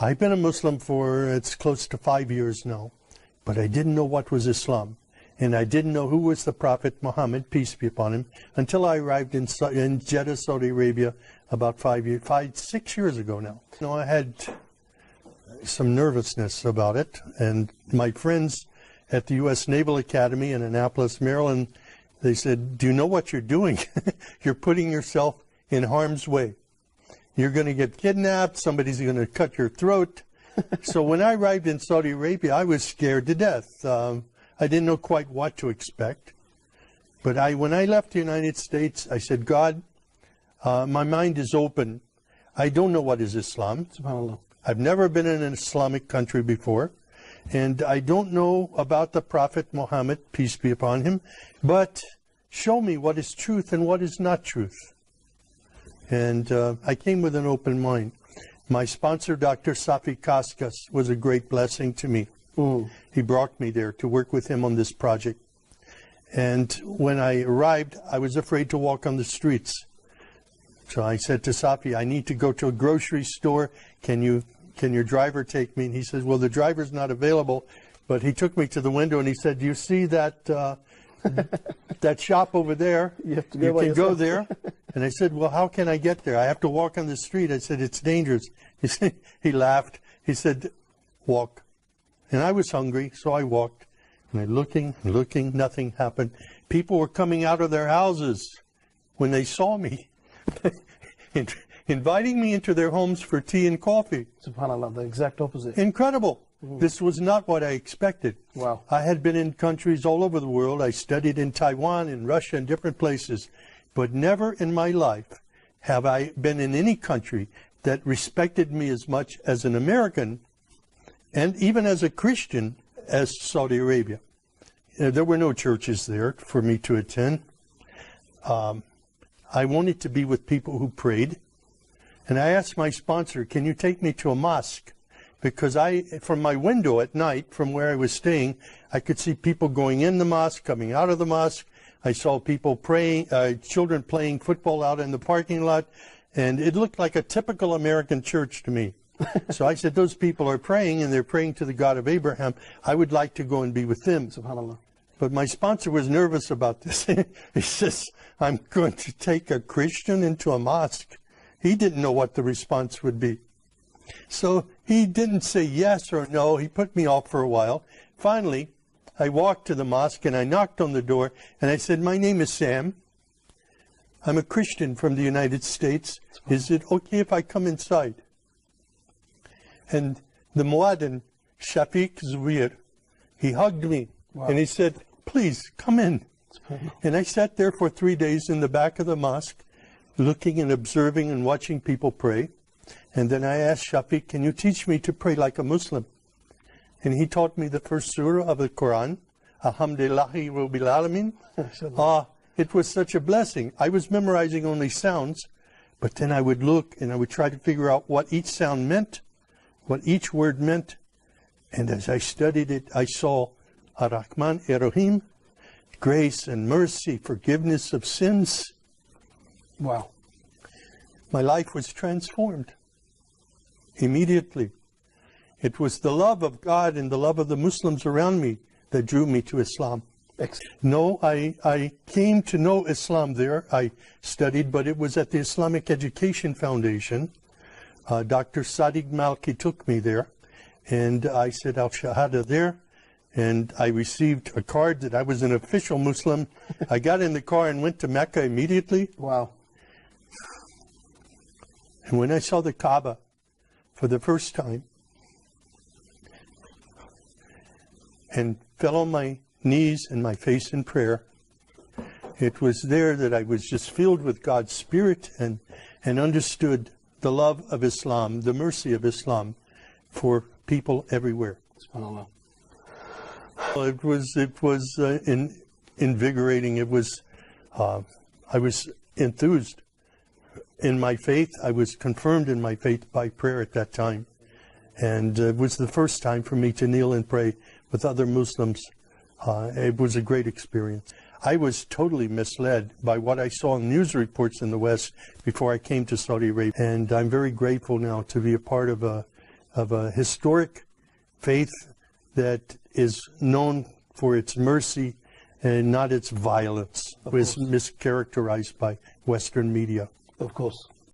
I've been a Muslim for, it's close to 5 years now, but I didn't know what was Islam. And I didn't know who was the Prophet Muhammad, peace be upon him, until I arrived in Jeddah, Saudi Arabia, about 6 years ago now. You know, I had some nervousness about it, and my friends at the U.S. Naval Academy in Annapolis, Maryland, they said, do you know what you're doing? You're putting yourself in harm's way. You're going to get kidnapped, somebody's going to cut your throat. So when I arrived in Saudi Arabia, I was scared to death. I didn't know quite what to expect. But when I left the United States, I said, God, my mind is open. I don't know what is Islam. SubhanAllah. I've never been in an Islamic country before. And I don't know about the Prophet Muhammad, peace be upon him. But show me what is truth and what is not truth. And I came with an open mind. My sponsor, Dr. Safi Kaskas, was a great blessing to me. He brought me there to work with him on this project. And when I arrived, I was afraid to walk on the streets. So I said to Safi, I need to go to a grocery store. Can your driver take me? And he says, well, the driver's not available. But he took me to the window and he said, do you see that that shop over there? You can go there. And I said, well, how can I get there? I have to walk on the street. I said, it's dangerous. He laughed. He said, walk. And I was hungry, so I walked. And I'm looking, nothing happened. People were coming out of their houses when they saw me, inviting me into their homes for tea and coffee. SubhanAllah, the exact opposite. Incredible. This was not what I expected. Wow. I had been in countries all over the world. I studied in Taiwan, in Russia, and different places. But never in my life have I been in any country that respected me as much as an American, and even as a Christian, as Saudi Arabia. There were no churches there for me to attend. I wanted to be with people who prayed. And I asked my sponsor, can you take me to a mosque? Because from my window at night, from where I was staying, I could see people going in the mosque, coming out of the mosque. I saw people praying, children playing football out in the parking lot. And it looked like a typical American church to me. So I said, those people are praying, and they're praying to the God of Abraham. I would like to go and be with them. SubhanAllah. But my sponsor was nervous about this. He says, I'm going to take a Christian into a mosque. He didn't know what the response would be. So he didn't say yes or no. He put me off for a while. Finally, I walked to the mosque, and I knocked on the door, and I said, my name is Sam. I'm a Christian from the United States. Is it okay if I come inside? And the Muaddin, Shafiq Zubair, he hugged me. Wow. And he said, please, come in. And I sat there for 3 days in the back of the mosque, looking and observing and watching people pray. And then I asked Shafiq, can you teach me to pray like a Muslim? And he taught me the first surah of the Quran, Alhamdulillahi Rabbil Alameen. It was such a blessing. I was memorizing only sounds, but then I would look and I would try to figure out what each sound meant, what each word meant. And as I studied it, I saw Ar-Rahman Ar-Rahim, grace and mercy, forgiveness of sins. Wow. My life was transformed immediately. It was the love of God and the love of the Muslims around me that drew me to Islam. Excellent. No, I came to know Islam there. I studied, but it was at the Islamic Education Foundation. Dr. Sadiq Malki took me there, and I said Al-Shahada there, and I received a card that I was an official Muslim. I got in the car and went to Mecca immediately. Wow. And when I saw the Kaaba for the first time, and fell on my knees and my face in prayer, it was there that I was just filled with God's Spirit and understood the love of Islam, the mercy of Islam for people everywhere. SubhanAllah. It was invigorating. It was I was enthused in my faith. I was confirmed in my faith by prayer at that time, and it was the first time for me to kneel and pray with other Muslims. It was a great experience. I was totally misled by what I saw in news reports in the West before I came to Saudi Arabia. And I'm very grateful now to be a part of of a historic faith that is known for its mercy and not its violence, was mischaracterized by Western media. Of course.